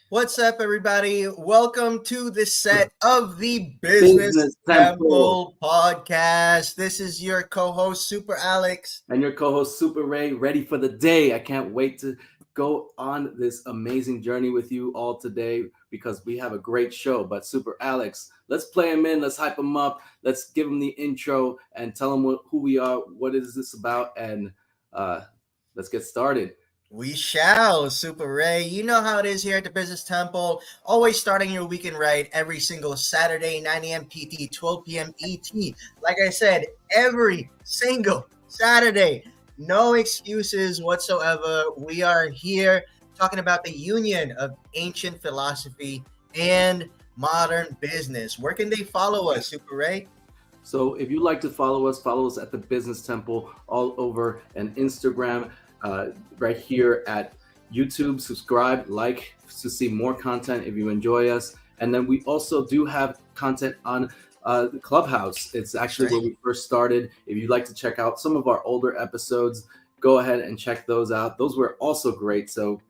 What's up, everybody? Welcome to the set of the Business Business Temple. Temple podcast. This is your co host, Super Alex. And your co-host Super Ray, ready for the day. I can't wait to go on this amazing journey with you all today because we have a great show. But Super Alex, let's play him in, let's hype him up, let's give him the intro and tell him who we are, what is this about, and uh, let's get started. We shall, Super Ray. You know how it is here at the Business Temple. Always starting your weekend right every single Saturday, 9 a.m. PT, 12 p.m. ET. Like I said, every single Saturday. No excuses whatsoever. We are here talking about the union of ancient philosophy and modern business. Where can they follow us, Super Ray? So if you'd like to follow us at the Business Temple all over and Instagram, right here at YouTube. Subscribe, like to see more content if you enjoy us. And then we also do have content on Clubhouse. It's actually where we first started. If you'd like to check out some of our older episodes, go ahead and check those out. Those were also great. So,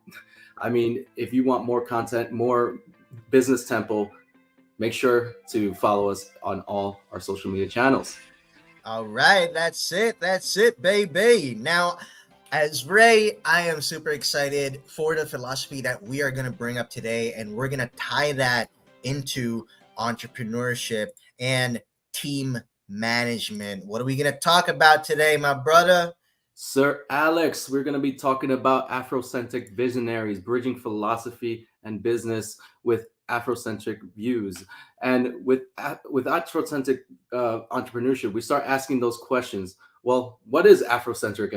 I mean, if you want more content, more Business Temple, make sure to follow us on all our social media channels. All right, that's it. That's it, baby. Now, as Ray, I am super excited for the philosophy that we are going to bring up today, and we're going to tie that into entrepreneurship and team management. What are we going to talk about today, my brother? Sir Alex, we're going to be talking about Afrocentric visionaries, bridging philosophy and business with Afrocentric views. And with Afrocentric entrepreneurship, we start asking those questions. Well, what is Afrocentric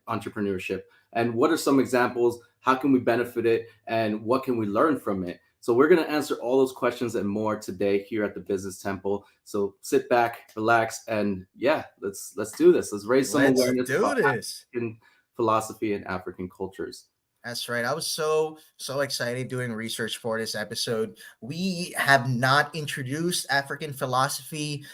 entrepreneurship? And what are some examples? How can we benefit it? And what can we learn from it? So we're going to answer all those questions and more today here at the Business Temple. So sit back, relax, and yeah, let's do this. Let's raise some awareness about African philosophy and African cultures. That's right. I was so excited doing research for this episode. We have not introduced African philosophy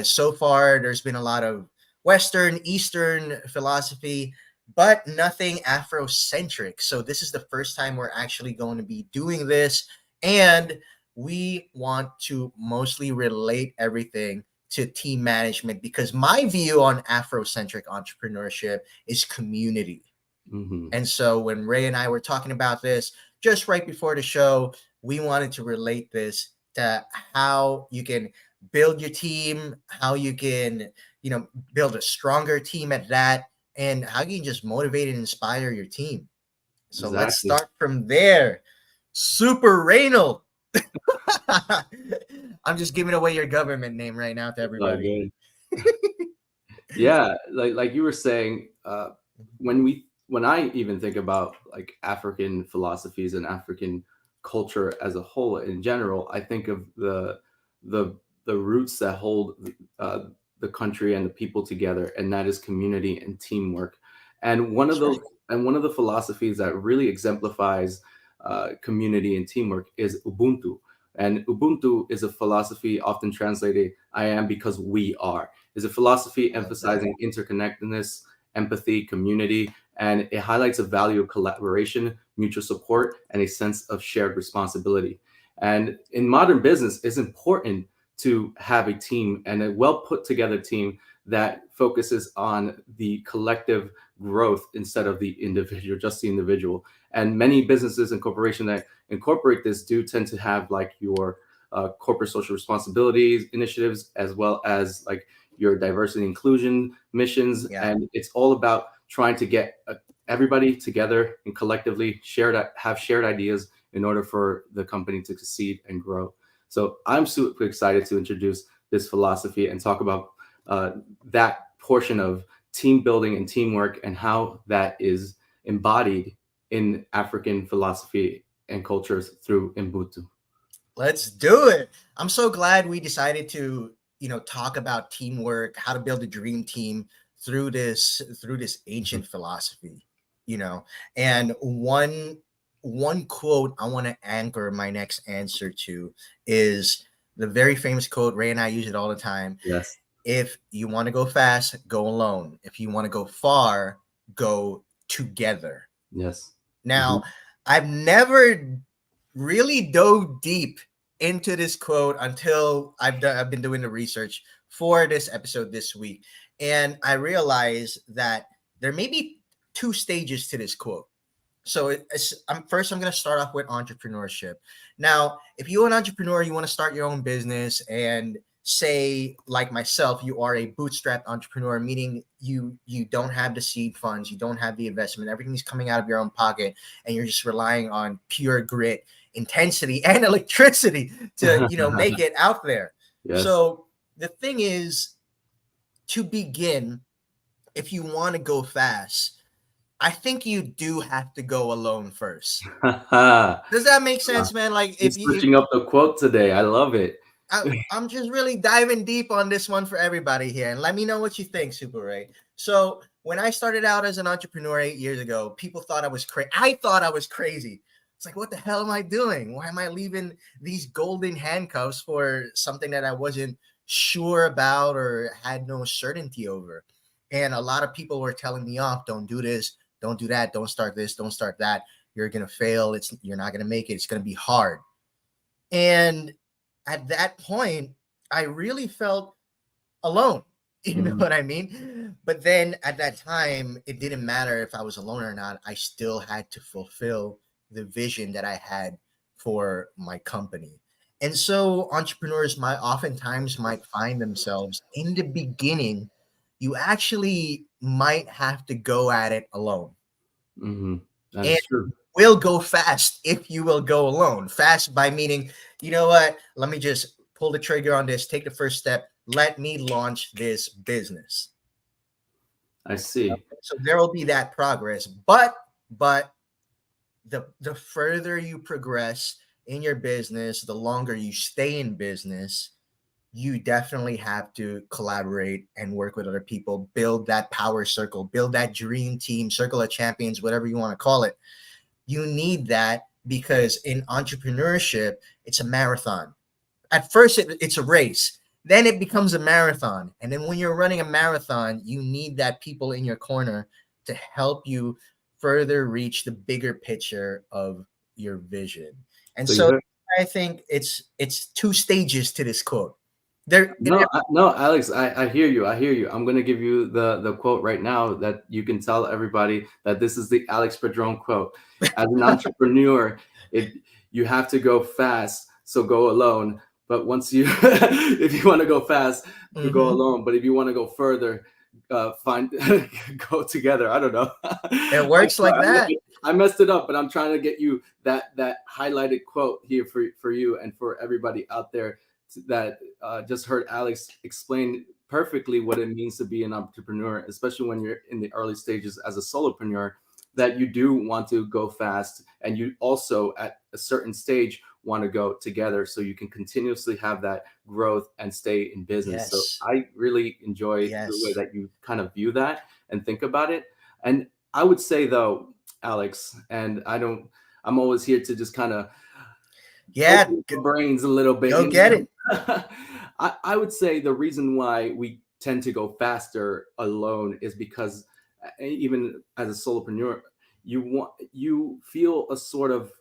so far. There's been a lot of Western, Eastern philosophy, but nothing Afrocentric. So this is the first time we're actually going to be doing this, and we want to mostly relate everything to team management because my view on Afrocentric entrepreneurship is community. Mm-hmm. And so when Ray and I were talking about this just right before the show, we wanted to relate this to how you can build your team, how you can, build a stronger team at that, and how you can just motivate and inspire your team. So let's start from there. Super Reynolds. I'm just giving away your government name right now to everybody. Yeah, like you were saying, when I even think about like African philosophies and African culture as a whole in general, I think of the roots that hold the country and the people together, and that is community and teamwork. And one of the philosophies that really exemplifies community and teamwork is Ubuntu. And Ubuntu is a philosophy often translated "I am because we are." Is a philosophy emphasizing interconnectedness, empathy, community, and it highlights a value of collaboration, mutual support, and a sense of shared responsibility. And in modern business, it's important to have a team and a well put together team that focuses on the collective growth instead of the individual, just the individual. And many businesses and corporations that incorporate this do tend to have like your corporate social responsibilities initiatives, as well as like your diversity inclusion missions. Yeah. And it's all about trying to get everybody together and collectively have shared ideas in order for the company to succeed and grow. So I'm super excited to introduce this philosophy and talk about that portion of team building and teamwork and how that is embodied in African philosophy and cultures through Ubuntu. Let's do it. I'm so glad we decided to, talk about teamwork, how to build a dream team through this ancient philosophy, And one quote I want to anchor my next answer to is the very famous quote. Ray and I use it all the time. Yes. If you want to go fast, go alone. If you want to go far, go together. Yes. Now, I've never really dove deep into this quote until I've been doing the research for this episode this week, and I realized that there may be two stages to this quote. So I'm going to start off with entrepreneurship. Now, if you're an entrepreneur, you want to start your own business, and say like myself, you are a bootstrapped entrepreneur, meaning you don't have the seed funds, you don't have the investment, everything's coming out of your own pocket, and you're just relying on pure grit, intensity, and electricity to make it out there. Yes. So the thing is, to begin, if you want to go fast, I think you do have to go alone first. Does that make sense, man? Like You're if you, switching up the quote today. I love it. I'm just really diving deep on this one for everybody here, and let me know what you think, Super Ray. So when I started out as an entrepreneur 8 years ago, people thought I was crazy. I thought I was crazy. It's like, what the hell am I doing? Why am I leaving these golden handcuffs for something that I wasn't sure about or had no certainty over? And a lot of people were telling me off, don't do this, don't do that, don't start this, don't start that. You're gonna fail. You're not gonna make it. It's gonna be hard. And at that point, I really felt alone. You know Mhm. what I mean? But then at that time, it didn't matter if I was alone or not. I still had to fulfill the vision that I had for my company. And so entrepreneurs might oftentimes might find themselves in the beginning, you actually might have to go at it alone. Mhm. That And is true. will go fast if you will go alone. Fast by meaning, you know what? Let me just pull the trigger on this, take the first step. Let me launch this business. I see. So there will be that progress. But the further you progress in your business, the longer you stay in business, you definitely have to collaborate and work with other people, build that power circle, build that dream team, circle of champions, whatever you want to call it. You need that because in entrepreneurship, it's a marathon. At first, it's a race. Then it becomes a marathon. And then when you're running a marathon, you need that people in your corner to help you further reach the bigger picture of your vision. And So you so heard. I think it's two stages to this quote. There, No, no, Alex, I hear you. I hear you. I'm gonna give you the quote right now that you can tell everybody that this is the Alex Padron quote. As an entrepreneur, it you have to go fast, so go alone. But once you, if you want to go fast, go Mhm. alone. But if you want to go further, find go together. I don't know. It works like that. I messed it up, but I'm trying to get you that highlighted quote here for you and for everybody out there that just heard Alex explain perfectly what it means to be an entrepreneur, especially when you're in the early stages as a solopreneur, that you do want to go fast and you also at a certain stage want to go together so you can continuously have that growth and stay in business. So Yes. I really enjoy the way Yes. that you kind of view that and think about it. And I would say though, Alex, and I'm always here to just kind of Yeah. open our brains a little bit, Go get it. I would say the reason why we tend to go faster alone is because even as a solopreneur, you feel a sort of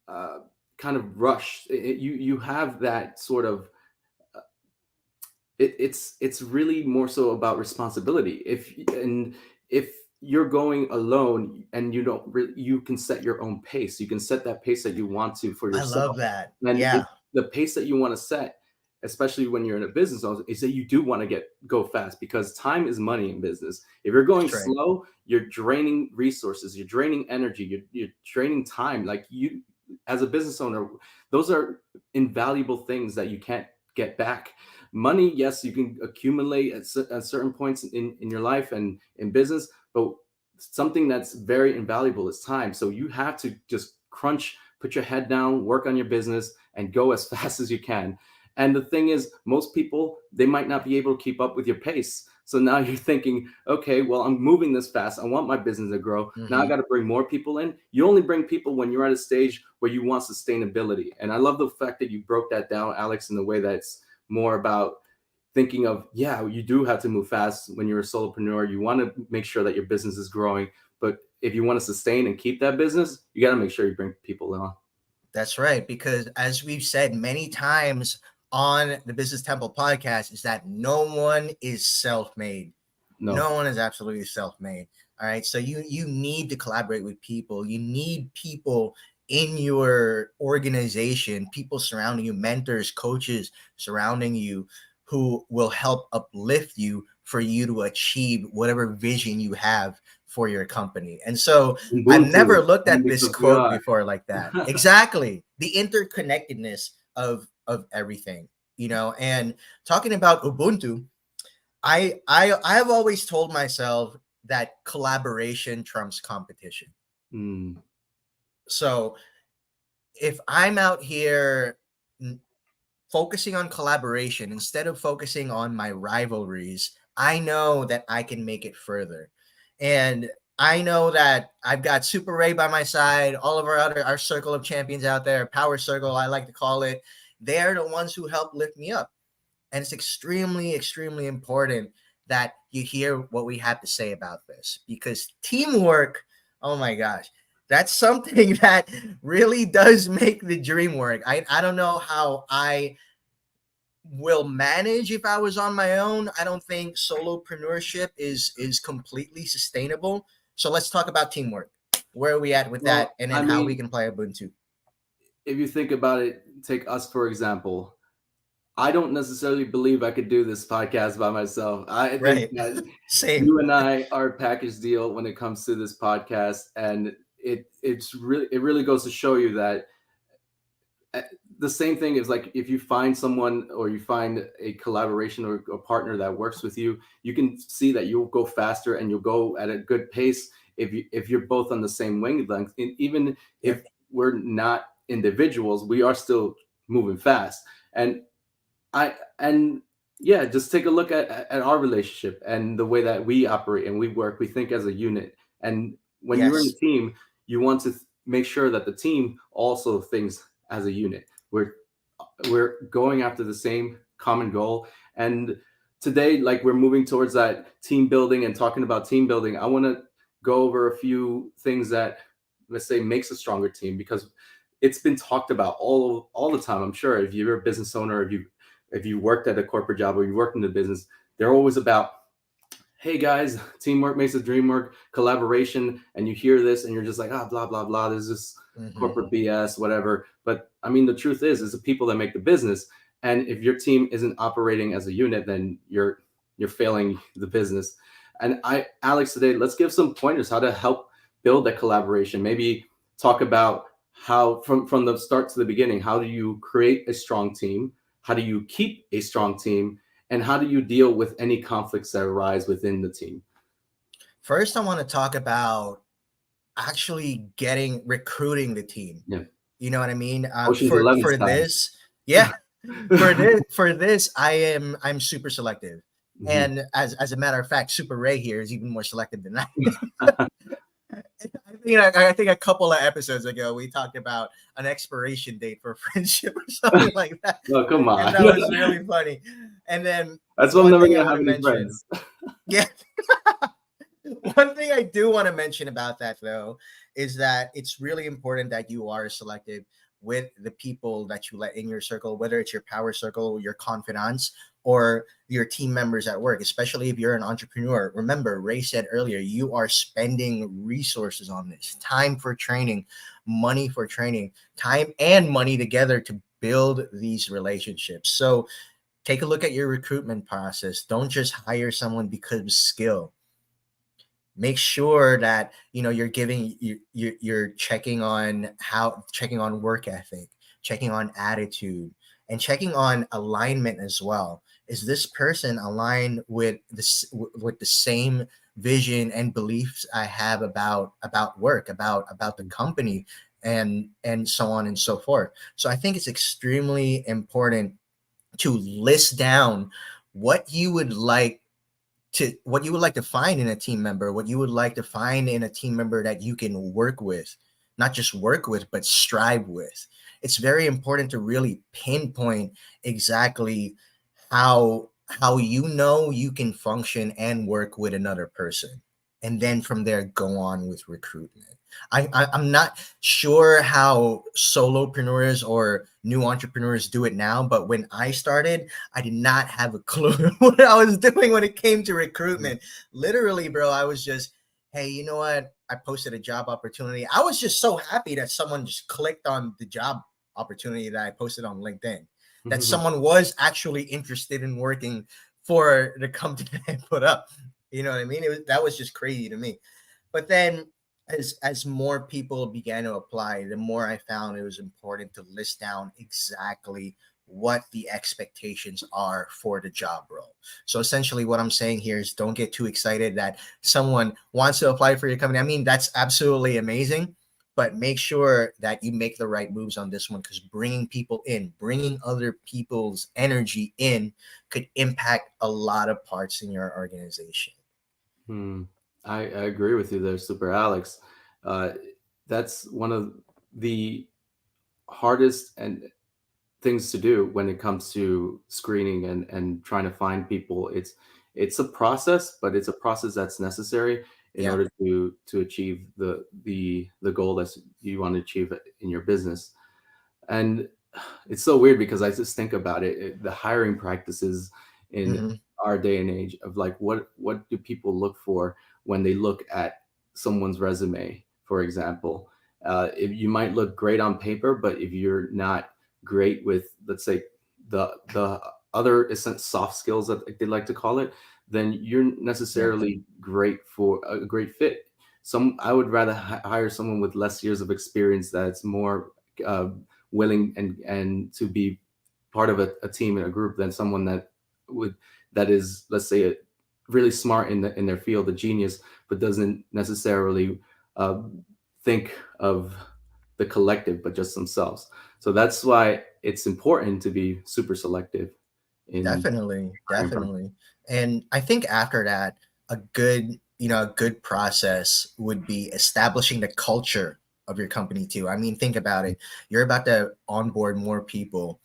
uh, kind of rush. You have that sort of it's really more so about responsibility. If you're going alone and you don't really, you can set your own pace. You can set that pace that you want to for I love yourself, that. and Yeah. the pace that you want to set, especially when you're in a business owner, is that you do want to go fast because time is money in business. If you're going That's right. slow, you're draining resources, you're draining energy, you're draining time. Like you, as a business owner, those are invaluable things that you can't get back. Money, yes, you can accumulate at certain points in your life and in business, but something that's very invaluable is time. So you have to just crunch, put your head down, work on your business, and go as fast as you can. And the thing is, most people, they might not be able to keep up with your pace. So now you're thinking, okay, well, I'm moving this fast. I want my business to grow. Now I Hmm. got to bring more people in. You only bring people when you're at a stage where you want sustainability. And I love the fact that you broke that down, Alex, in the way that it's more about thinking of, yeah, you do have to move fast when you're a solopreneur. You want to make sure that your business is growing. But if you want to sustain and keep that business, you got to make sure you bring people on. That's right. Because as we've said many times on the Business Temple podcast, is that no one is self-made. No. No one is absolutely self-made. All right. So you need to collaborate with people. You need people in your organization, people surrounding you, mentors, coaches surrounding you who will help uplift you for you to achieve whatever vision you have for your company. And so I've Ubuntu, never looked only at this because we quote are. before like that. Exactly. The interconnectedness of everything, and talking about Ubuntu, I have always told myself that collaboration trumps competition. Mm, So if I'm out here focusing on collaboration instead of focusing on my rivalries, I know that I can make it further. And I know that I've got Super Ray by my side, all of our circle of champions out there, power circle, I like to call it. They're the ones who help lift me up. And it's extremely, extremely important that you hear what we have to say about this, because teamwork, oh my gosh, that's something that really does make the dream work. I don't know how I will manage if I was on my own. I don't think solopreneurship is completely sustainable. So let's talk about teamwork. Where are we at with that, well, and I then how we mean, can play Ubuntu? if you think about it, take us for example. I don't necessarily believe I could do this podcast by myself. I think Right. that Same. you and I are a package deal when it comes to this podcast, and it really goes to show you that uh, the same thing is like if you find someone or you find a collaboration or a partner that works with you, you can see that you'll go faster and you'll go at a good pace if you're both on the same wavelength. And even if Yep. we're not individuals, we are still moving fast. And and yeah, just take a look at our relationship and the way that we operate and we work. We think as a unit, and when you're in Yes. a team, you want to make sure that the team also thinks as a unit. We're going after the same common goal, and today, like, we're moving towards that team building and talking about team building. I want to go over a few things that, let's say, makes a stronger team, because it's been talked about all the time. I'm sure if you're a business owner, if you worked at a corporate job or you worked in the business, they're always about, hey guys, teamwork makes the dream work, collaboration, and you hear this and you're just like, blah blah blah. There's this Mm-hmm. corporate BS, whatever. But I mean, the truth is the people that make the business, and if your team isn't operating as a unit, then you're failing the business. And Alex, today, let's give some pointers how to help build that collaboration. Maybe talk about how from the start to the beginning, how do you create a strong team? How do you keep a strong team? And how do you deal with any conflicts that arise within the team? First, I want to talk about actually recruiting the team. Yeah. You know what I mean? Ocean's For 11 for style. this, yeah, for this, I'm super selective, Mhm. and as a matter of fact, Super Ray here is even more selective than I. I think a couple of episodes ago we talked about an expiration date for friendship or something like that, No, come and on. that was really funny. And then That's why I'm one never thing I gonna want have to any mention, friends. yeah, one thing I do want to mention about that, though, is that it's really important that you are selective with the people that you let in your circle, whether it's your power circle, your confidants, or your team members at work, especially if you're an entrepreneur. Remember, Ray said earlier, you are spending resources on this, time for training, money for training, time and money together to build these relationships. So take a look at your recruitment process. Don't just hire someone because of skill. Make sure that you're giving you're checking on work ethic, checking on attitude, and checking on alignment as well. Is this person aligned with with the same vision and beliefs I have about work, about the company, and so on and so forth. So I think it's extremely important to list down what you would like what you would like to find in a team member, what you would like to find in a team member that you can work with, not just work with, but strive with. It's very important to really pinpoint exactly how you can function and work with another person. and then from there go on with recruitment. I'm not sure how solopreneurs or new entrepreneurs do it now, but when I started, I did not have a clue what I was doing when it came to recruitment. Literally, bro, I was just, hey, you know what? I posted a job opportunity. I was just so happy that someone just clicked on the job opportunity that I posted on LinkedIn, that someone was actually interested in working for the company that I put up. You know what I mean? That was just crazy to me. But then as more people began to apply, the more I found it was important to list down exactly what the expectations are for the job role. So essentially what I'm saying here is don't get too excited that someone wants to apply for your company. I mean, that's absolutely amazing, but make sure that you make the right moves on this one, because bringing people in, bringing other people's energy in could impact a lot of parts in your organization. Hmm. I agree with you there, Super Alex. Uh, that's one of the hardest and things to do when it comes to screening and trying to find people. It's a process, but it's a process that's necessary in Yeah. order to achieve the goal that you want to achieve in your business. And it's so weird because I just think about the hiring practices in Hmm. our day and age of like what do people look for when they look at someone's resume, for example. If you might look great on paper, but if you're not great with, let's say, the other soft skills that they like to call it, then you're Yeah. necessarily great for a great fit. I would rather hire someone with less years of experience that's more uh, willing and to be part of a team and a group than someone would that is, let's say, really smart in their field, a genius, but doesn't necessarily uh, think of the collective but just themselves. So that's why it's important to be super selective in Definitely, hiring process. definitely. And I think after that, a good process would be establishing the culture of your company too. I mean, think about it. You're about to onboard more people.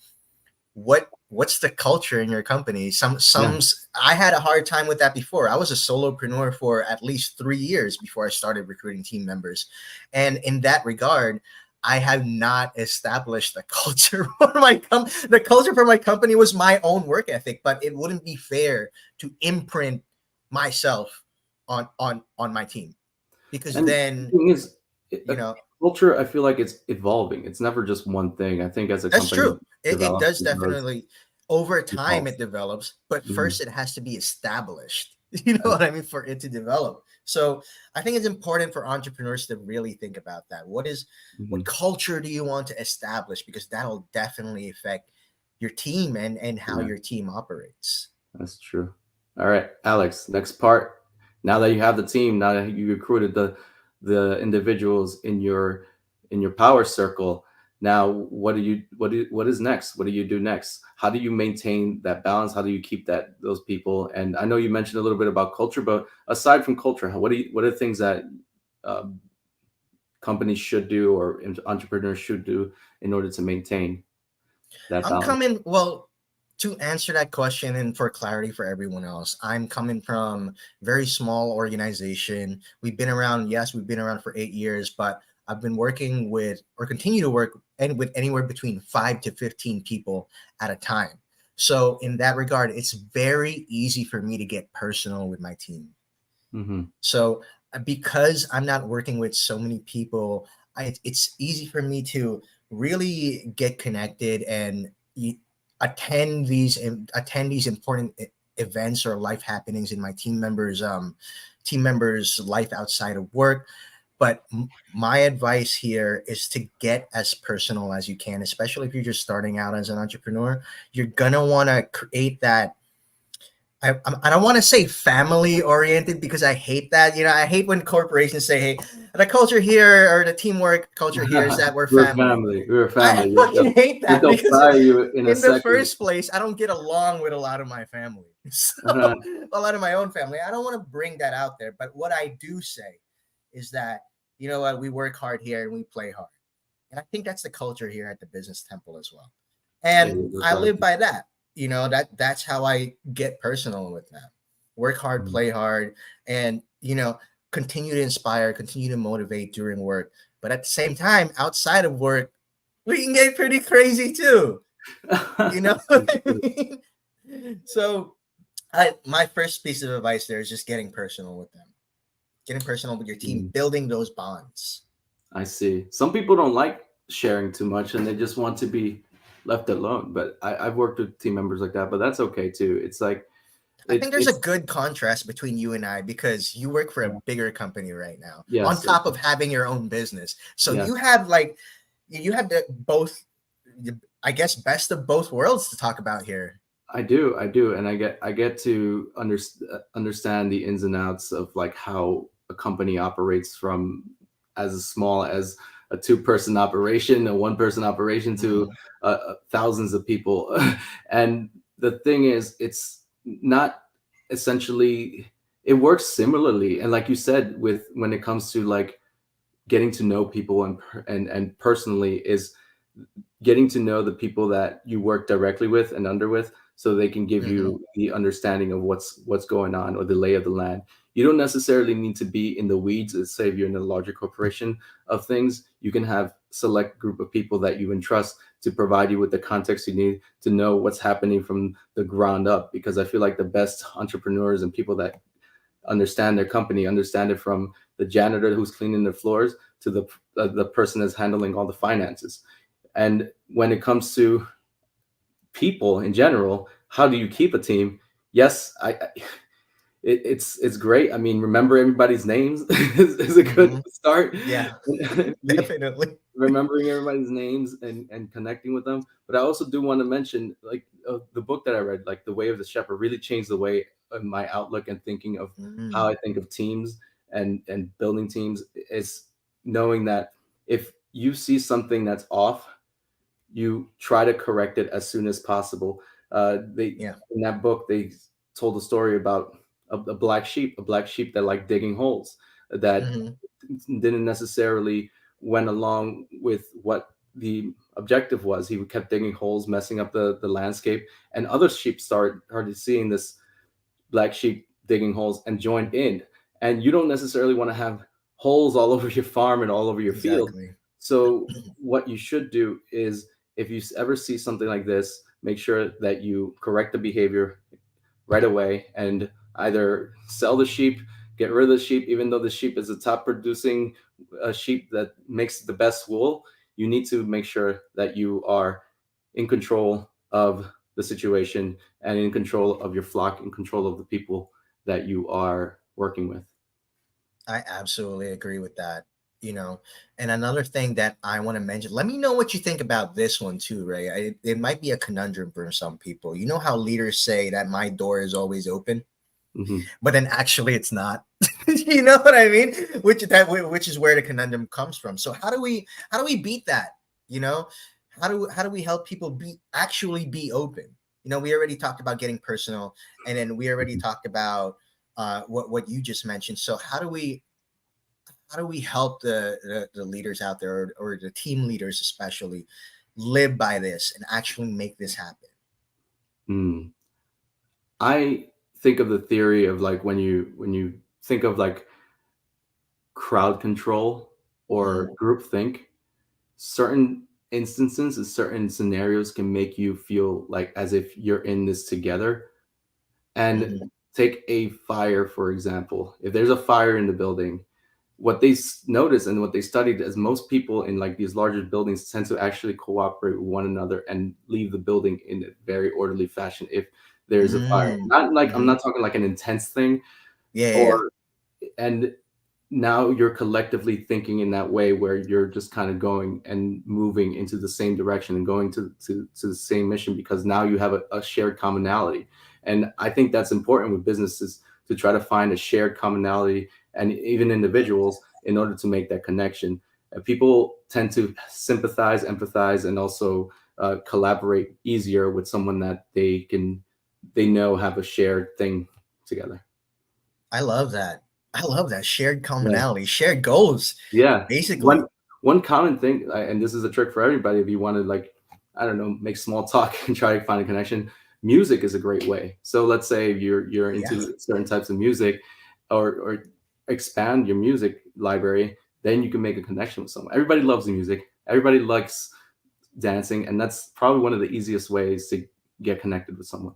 What's the culture in your company? Yeah. I had a hard time with that before. I was a solopreneur for at least 3 years before I started recruiting team members, and in that regard, I have not established a culture for the culture for my company was my own work ethic, but it wouldn't be fair to imprint myself on my team, because And the then thing is, you know culture, I feel like it's evolving. It's never just one thing. I think as a That's company true. It develops, does it does definitely over time evolve. it develops, but Mhm. first it has to be established. You know That's what I mean? For it to develop. So I think it's important for entrepreneurs to really think about that. What mhm. culture do you want to establish? Because that'll definitely affect your team and how Yeah, your team operates. that's true. All right, Alex, next part. Now that you have the team, now that you recruited the individuals in your power circle, now what is next? What do you do next? How do you maintain that balance? How do you keep those people? And I know you mentioned a little bit about culture, but aside from culture, what are things that um, companies should do or entrepreneurs should do in order to maintain that I'm balance? coming, well, to answer that question and for clarity for everyone else, I'm coming from very small organization. We've been around for 8 years, but I've been working with or continue to work and with anywhere between 5 to 15 people at a time. So in that regard, it's very easy for me to get personal with my team. Hmm. So because I'm not working with so many people, it's easy for me to really get connected and attend these important events or life happenings in my team members life outside of work. But my advice here is to get as personal as you can, especially if you're just starting out as an entrepreneur. You're gonna want to create that. I don't want to say family oriented because I hate that. I hate when corporations say, "Hey, the culture here or the teamwork culture here is that we're We're family." family. We're I family. fucking hate that They'll because fire you in a in the second. first place, I don't get along with a lot of my family. So, Uh-huh. a lot of my own family. I don't want to bring that out there. But what I do say is that, you know what, we work hard here and we play hard. And I think that's the culture here at the Business Temple as well. It And is I right. live by that. That's how I get personal with them. Work hard, Mhm. play hard, and continue to inspire, continue to motivate during work. But at the same time, outside of work, we can get pretty crazy too. You know what I mean? So my first piece of advice there is just getting personal with them, getting personal with your team, Mm, building those bonds. I see. Some people don't like sharing too much and they just want to be left alone. But I've worked with team members like that, but that's okay too. It's like I think there's a it's good contrast between you and I because you work for a bigger company right now, on yes, top of having your own business. So yes. you have the both, I guess, best of both worlds to talk about here. I do, and I get to understand the ins and outs of like how a company operates from as small as a two-person operation, a one-person operation to Mhm. thousands of people. And the thing is, it's not essentially it works similarly. And like you said, with when it comes to like getting to know people and personally is getting to know the people that you work directly with and under with so they can give Mhm. you the understanding of what's going on or the lay of the land. You don't necessarily need to be in the weeds. Let's say if you're in a larger corporation of things, you can have select group of people that you entrust to provide you with the context you need to know what's happening from the ground up, because I feel like the best entrepreneurs and people that understand their company understand it from the janitor who's cleaning their floors to the person that's handling all the finances. And when it comes to people in general, how do you keep a team? Yes, it's great. I mean, remember everybody's names is a good Mhm. start. Yeah, Be- definitely. Remembering everybody's names and connecting with them. But I also do want to mention, like the book that I read, like The Way of the Shepherd, really changed the way of my outlook and thinking of how I Mm. think of teams and building teams. Is knowing that if you see something that's off, you try to correct it as soon as possible. They Yeah. in that book they told a story about a black sheep that liked digging holes, that Mhm. didn't necessarily went along with what the objective was. He kept digging holes, messing up the landscape, and other sheep started seeing this black sheep digging holes and joined in. And you don't necessarily want to have holes all over your farm and all over your field. Exactly. So what you should do is, if you ever see something like this, make sure that you correct the behavior right away and either sell the sheep, get rid of the sheep. Even though the sheep is the top producing sheep that makes the best wool, you need to make sure that you are in control of the situation and in control of your flock, in control of the people that you are working with. I absolutely agree with that. You know, and another thing that I want to mention, let me know what you think about this one too, Ray. It might be a conundrum for some people. You know how leaders say that my door is always open, Hmm. but then actually it's not. You know what I mean? Which is where the conundrum comes from. So how do we beat that? You know, how do we help people be open? You know, we already talked about getting personal, and then we already talked about what you just mentioned. So how do we help the leaders out there, or the team leaders especially, live by this and actually make this happen? Mm. I think of the theory of like when you think of like crowd control Mm-hmm. or group think, certain instances and certain scenarios can make you feel like as if you're in this together. And Mm-hmm. take a fire, for example. If there's a fire in the building, what they noticed and what they studied is most people in like these larger buildings tend to actually cooperate with one another and leave the building in a very orderly fashion if there's a fire. Not like, I'm Mm-hmm. not talking like an intense thing, Yeah, yeah, yeah. or and now you're collectively thinking in that way where you're just kind of going and moving into the same direction and going to the same mission, because now you have a shared commonality. And I think that's important with businesses, to try to find a shared commonality, and even individuals, in order to make that connection. People tend to sympathize, empathize, and also collaborate easier with someone that they know have a shared thing together. I love that. I love that shared Yeah. commonality, shared goals, Yeah. basically. One common thing, and this is a trick for everybody, if you want to like, I don't know, make small talk and try to find a connection, music is a great way. So let's say you're Yeah. into certain types of music, or expand your music library, then you can make a connection with someone. Everybody loves the music. Everybody likes dancing, and that's probably one of the easiest ways to get connected with someone.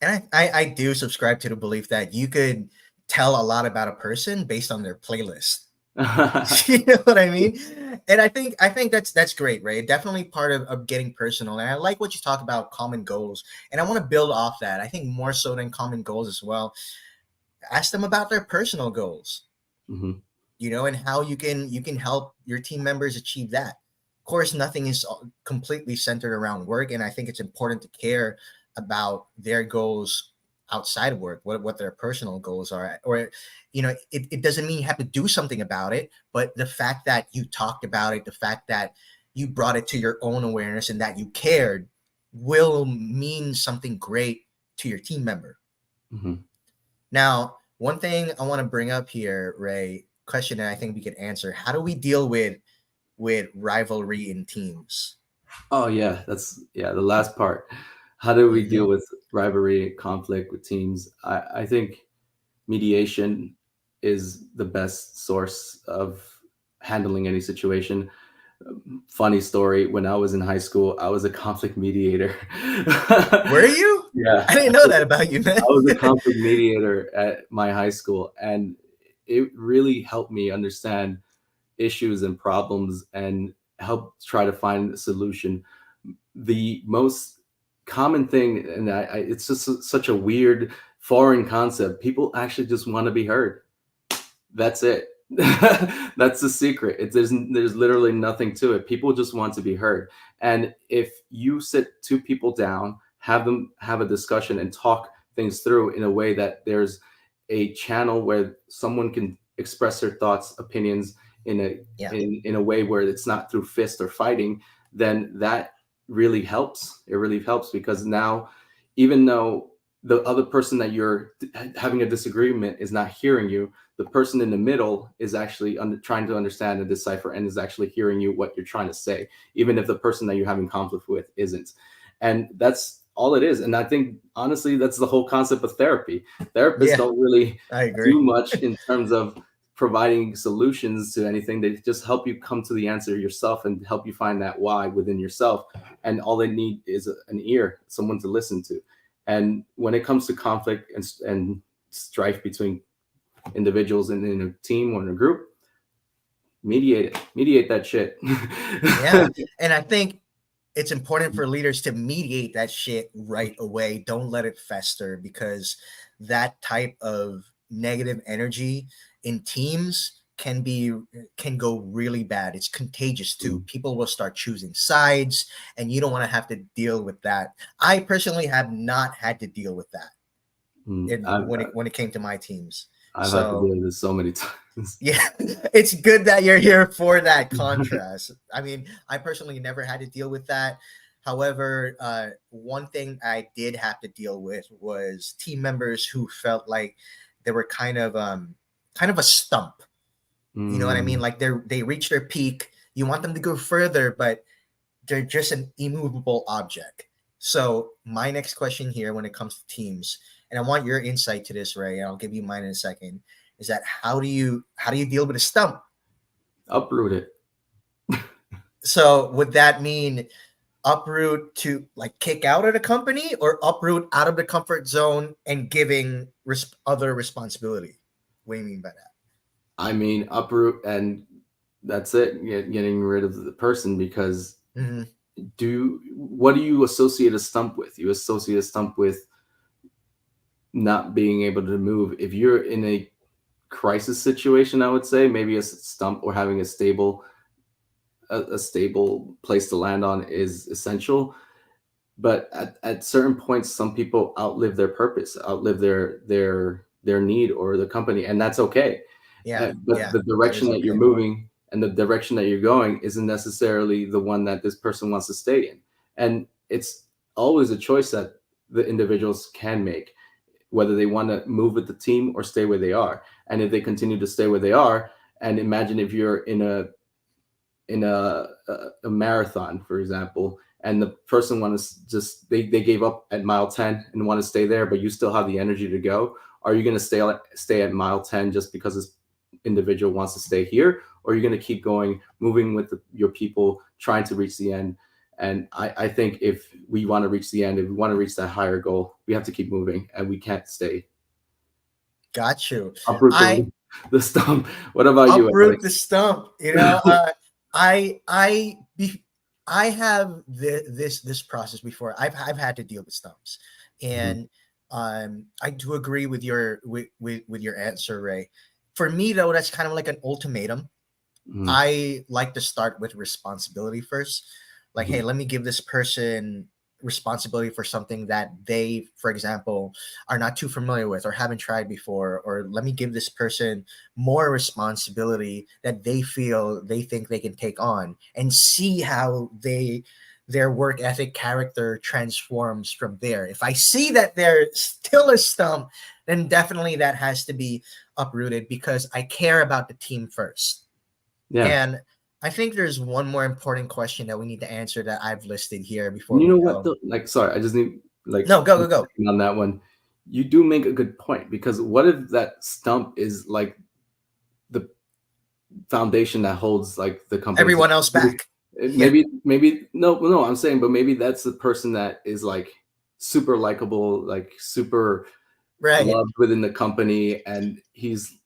And I do subscribe to the belief that you could tell a lot about a person based on their playlist. You know what I mean? And I think that's great, right? Definitely part of getting personal. And I like what you talk about common goals. And I want to build off that. I think more so than common goals as well. Ask them about their personal goals, Hmm. and how you can help your team members achieve that. Of course, nothing is completely centered around work, and I think it's important to care about their goals outside of work, what their personal goals are. Or it doesn't mean you have to do something about it, but the fact that you talked about it, the fact that you brought it to your own awareness and that you cared will mean something great to your team member. Hmm. Now, one thing I want to bring up here, Ray, question that I think we could answer: how do we deal with rivalry in teams? Oh yeah, that's the last part. How do we Hmm. deal with rivalry, conflict with teams? I think mediation is the best source of handling any situation. Funny story, when I was in high school, I was a conflict mediator. Were you? Yeah, I didn't know that about you, man. I was a conflict mediator at my high school, and it really helped me understand issues and problems and help try to find a solution. The most common thing, and it's just such a weird foreign concept, people actually just want to be heard. That's it. That's the secret. There's literally nothing to it. People just want to be heard. And if you sit two people down, have them have a discussion and talk things through in a way that there's a channel where someone can express their thoughts, opinions in a Yeah, in a way where it's not through fist or fighting, then that really helps. It really helps because now, even though the other person that you're having a disagreement is not hearing you, the person in the middle is actually trying to understand and decipher and is actually hearing you what you're trying to say, even if the person that you're having conflict with isn't. And that's all it is. And I think honestly, that's the whole concept of therapy. Therapists yeah, don't really I agree. do much in terms of providing solutions to anything. They just help you come to the answer yourself and help you find that why within yourself. And all they need is an ear, someone to listen to. And when it comes to conflict and strife between individuals in a team or in a group, mediate that shit. Yeah, and I think it's important for leaders to mediate that shit right away. Don't let it fester, because that type of negative energy in teams can go really bad. It's contagious too. People will start choosing sides, and you don't want to have to deal with that. I personally have not had to deal with that I've, when it came to my teams. I've had to So deal with this so many times. yeah, it's good that you're here for that contrast. I mean, I personally never had to deal with that. However, one thing I did have to deal with was team members who felt like they were kind of a stump. You know what I mean? Mm, Like they reach their peak. You want them to go further, but they're just an immovable object. So my next question here, when it comes to teams, and I want your insight to this, Ray, and I'll give you mine in a second, is that how do you deal with a stump? uproot it. So would that mean uproot to like kick out of the company, or uproot out of the comfort zone and giving other responsibility? What do you mean by that? I mean, uproot and that's it. Getting rid of the person because Mm-hmm. what do you associate a stump with? You associate a stump with not being able to move. If you're in a crisis situation, I would say maybe a stump or having a stable place to land on is essential. But at certain points, some people outlive their purpose, outlive their need or the company, and that's okay. Yeah, But yeah, the that is direction that you're okay. moving and the direction that you're going isn't necessarily the one that this person wants to stay in. And it's always a choice that the individuals can make, whether they want to move with the team or stay where they are. And if they continue to stay where they are, and imagine if you're in a marathon, for example, and the person wants to just they gave up at mile 10 and want to stay there, but you still have the energy to go. Are you going to stay at mile 10 just because it's individual wants to stay here, or you're going to keep going, moving with your people, trying to reach the end. And I think if we want to reach the end, if we want to reach that higher goal, we have to keep moving, and we can't stay Got you. uproot I the stump. What about you, uproot the Alex? stump. I I be, I have this process before. I've had to deal with stumps, Mhm, and I do agree with with your answer, Ray. For me though, that's kind of like an ultimatum. mhm, I like to start with responsibility first. Like, hey, mhm. let me give this person responsibility for something that they, for example, are not too familiar with or haven't tried before. Or let me give this person more responsibility that they feel they think they can take on and see how their work ethic character transforms from there. If I see that they're still a stump, then definitely that has to be uprooted because I care about the team first. Yeah. And I think there's one more important question that we need to answer that I've listed here before And you we know what go. though? Like, sorry, I just need like No, go, go, go. on that one. You do make a good point, because what if that stump is like the foundation that holds like the company Everyone else together? back. Yeah, Maybe no, I'm saying, but maybe that's the person that is like super likable, like super right. loved within the company, and he's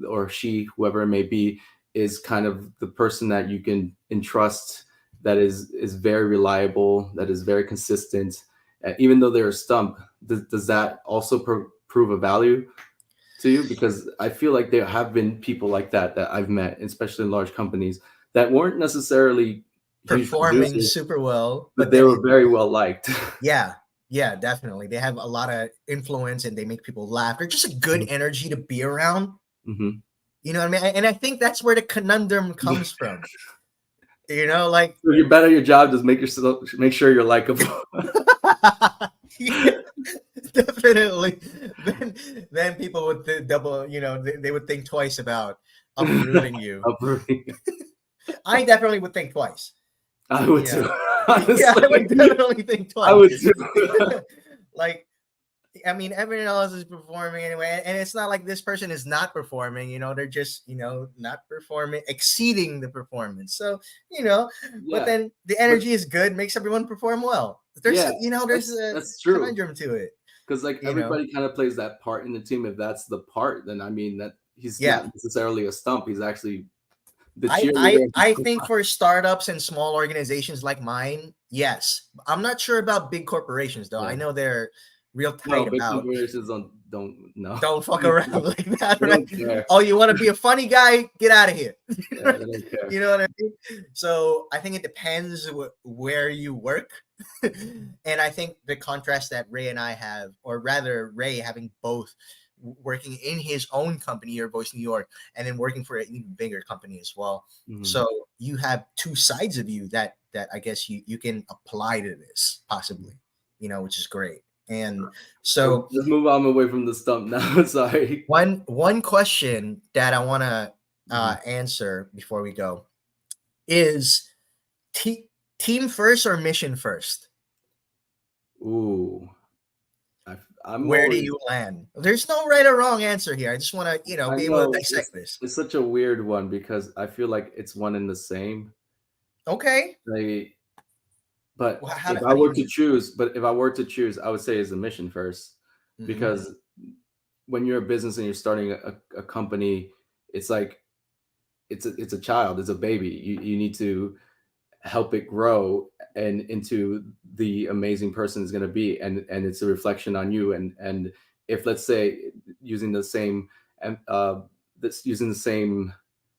or she, whoever it may be, is kind of the person that you can entrust, that is very reliable, that is very consistent. Even though they're a stump, does that also prove a value to you? Because I feel like there have been people like that I've met, especially in large companies, that weren't necessarily huge Performing producers, super well, but but they then were very well liked. yeah, yeah, definitely. They have a lot of influence and they make people laugh. They're just a good energy to be around. Hmm. You know what I mean? And I think that's where the conundrum comes from. Like So you're better at your job. Just make sure you're likable. yeah, definitely. Then then people would double, they would think twice about uprooting you. Uprooting. I definitely would think twice. I would You too. know, yeah, I would Honestly, definitely think I twice. would too. Like, I mean, everyone else is performing anyway, and it's not like this person is not performing. They're just not performing, exceeding the performance. So but Yeah, then the but energy is good, makes everyone perform well. There's yeah, there's a that's true. conundrum to it. Because like You know, everybody kind of plays that part in the team. If that's the part, then I mean that he's yeah. not necessarily a stump. He's actually the I I cheerleader of the I think squad. for startups and small organizations like mine, yes. I'm not sure about big corporations though. I Yeah. know they're real No, tight big about corporations don't no. don't fuck around like that, They right? don't care. Oh, you want to be a funny guy? Get out of here. Yeah, they don't care. You know what I mean? So I think it depends where you work. And I think the contrast that Ray and I have, or rather Ray having both working in his own company, Your Voice New York, and then working for an even bigger company as well. Mhm. So you have two sides of you that I guess you can apply to this possibly, which is great. And so Let's move on away from the stump now. Sorry. one question that I want to Mhm. answer before we go is te- team first or mission first? Ooh, I'm Where do always. you land? There's no right or wrong answer here. I just want to, I be able to know dissect this. it's such a weird one, because I feel like it's one and the same. Okay. Like, but Well, if I how do you were to mean? choose, I would say is a mission first, Hmm. because when you're a business and you're starting a company, it's like it's a child, it's a baby. You need to help it grow and into the amazing person it's going to be, and it's a reflection on you. And if, let's say, using the same and that's using the same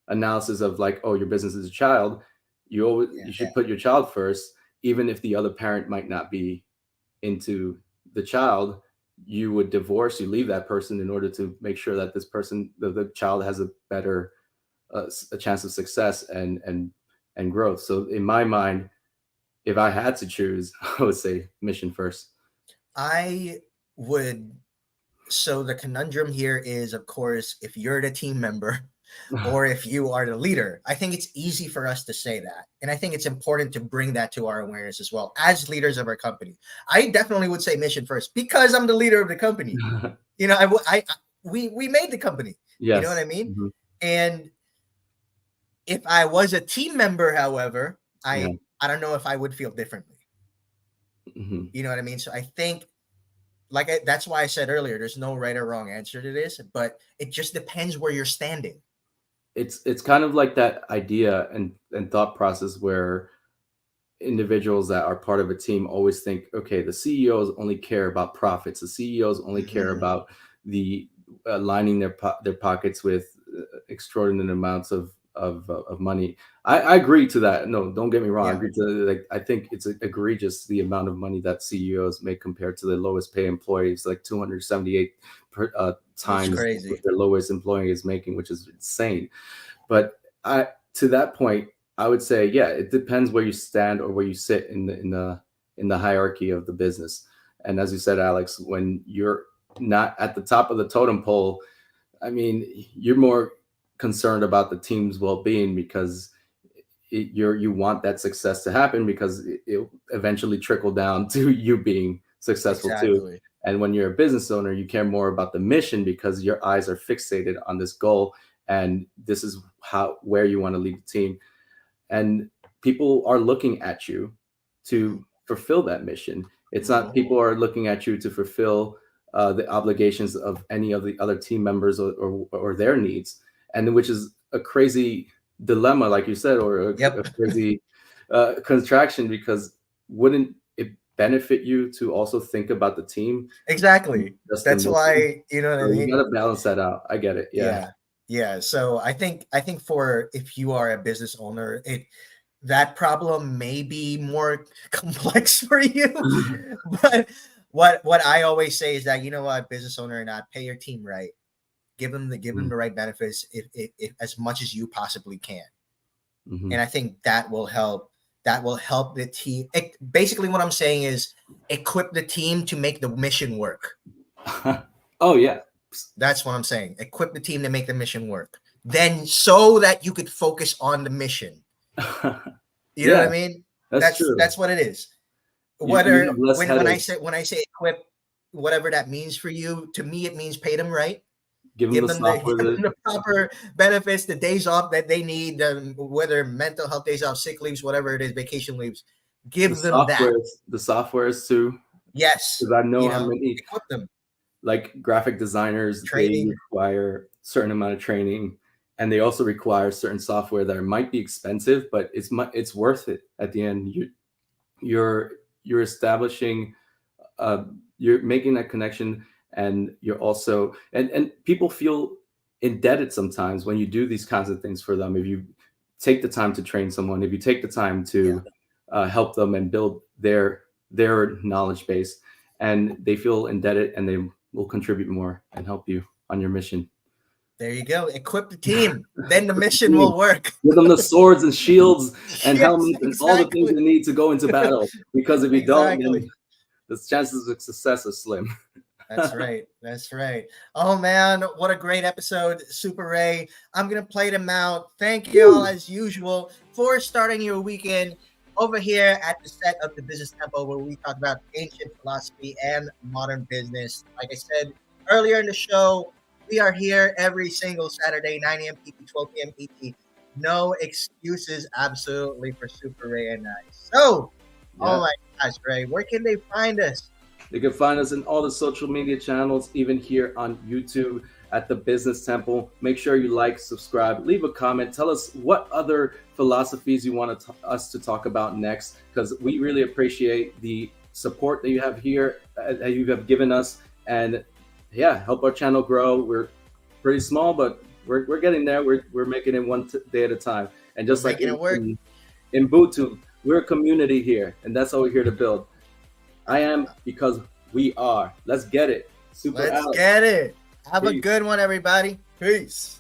analysis of like, oh, your business is a child, Yeah. you should put your child first, even if the other parent might not be into the child. You leave that person in order to make sure that this person, the child, has a better a chance of success and growth. So in my mind, if I had to choose, I would say mission first. I would. So the conundrum here is, of course, if you're the team member or if you are the leader, I think it's easy for us to say that. And I think it's important to bring that to our awareness as well as leaders of our company. I definitely would say mission first because I'm the leader of the company. I we made the company. You know what Yes. I mean? Mhm. And if I was a team member, however, Yeah. I don't know if I would feel differently. Mm-hmm. You know what I mean? So I think, that's why I said earlier, there's no right or wrong answer to this, but it just depends where you're standing. It's kind of like that idea and thought process where individuals that are part of a team always think, okay, the CEOs only care about profits. The CEOs only care about the lining their pockets with extraordinary amounts of money. I agree to that. No, don't get me wrong. I Yeah. agree to, like, I think it's egregious the amount of money that CEOs make compared to the lowest paid employees, like 278 times crazy. what their lowest employee is making, which is insane. But to that point, I would say, yeah, it depends where you stand or where you sit in the hierarchy of the business. And as you said, Alex, when you're not at the top of the totem pole, I mean, you're more concerned about the team's well-being because you want that success to happen because it eventually trickle down to you being successful too. And when you're a business owner, you care more about the mission because your eyes are fixated on this goal, and this is where you want to lead the team. And people are looking at you to fulfill that mission. It's not people are looking at you to fulfill the obligations of any of the other team members or their needs, and which is a crazy dilemma, like you said, or a crazy contraction, because wouldn't it benefit you to also think about the team? Exactly. That's why, you know what I mean? You got to balance that out. I get it. Yeah. So I think for, if you are a business owner, that problem may be more complex for you. But what I always say is that, you know what, business owner or not, pay your team right. Give them the right benefits if as much as you possibly can. And I think that will help. That will help the team. Basically, what I'm saying is equip the team to make the mission work. Oh, yeah. That's what I'm saying. Equip the team to make the mission work. Then so that you could focus on the mission. You know what I mean? That's true. That's what it is. When I say equip, whatever that means for you, to me it means pay them right. Give them the proper benefits, the days off that they need, whether mental health days off, sick leaves, whatever it is, vacation leaves. Give them that. The softwares too. Yes. Because I know how many equip them. Like graphic designers, training. They require a certain amount of training, and they also require certain software that might be expensive, but it's worth it at the end. You're establishing, you're making that connection, and you're also and people feel indebted sometimes when you do these kinds of things for them. If you take the time to train someone, if you take the time to help them and build their knowledge base, and they feel indebted, and they will contribute more and help you on your mission. There you go. Equip the team. Then the mission will work. Give them the swords and shields and helmets and all the things they need to go into battle. Because if you don't, then the chances of success are slim. That's right. That's right. Oh, man. What a great episode, Super Ray. I'm going to play them out. Thank you all, as usual, for starting your weekend over here at the set of the Business Temple, where we talk about ancient philosophy and modern business. Like I said earlier in the show, we are here every single Saturday, 9 a.m. PT, 12 p.m. PT. No excuses, absolutely, for Super Ray and I. So, oh my gosh, Ray, where can they find us? They can find us in all the social media channels, even here on YouTube at the Business Temple. Make sure you like, subscribe, leave a comment. Tell us what other philosophies you want us to talk about next, because we really appreciate the support that you have here, that you have given us, and help our channel grow. We're pretty small, but we're getting there. We're making it one day at a time. And just like in Ubuntu, we're a community here, and that's what we're here to build. I am because we are. Let's get it. Let's get it. Have a good one, everybody. Peace.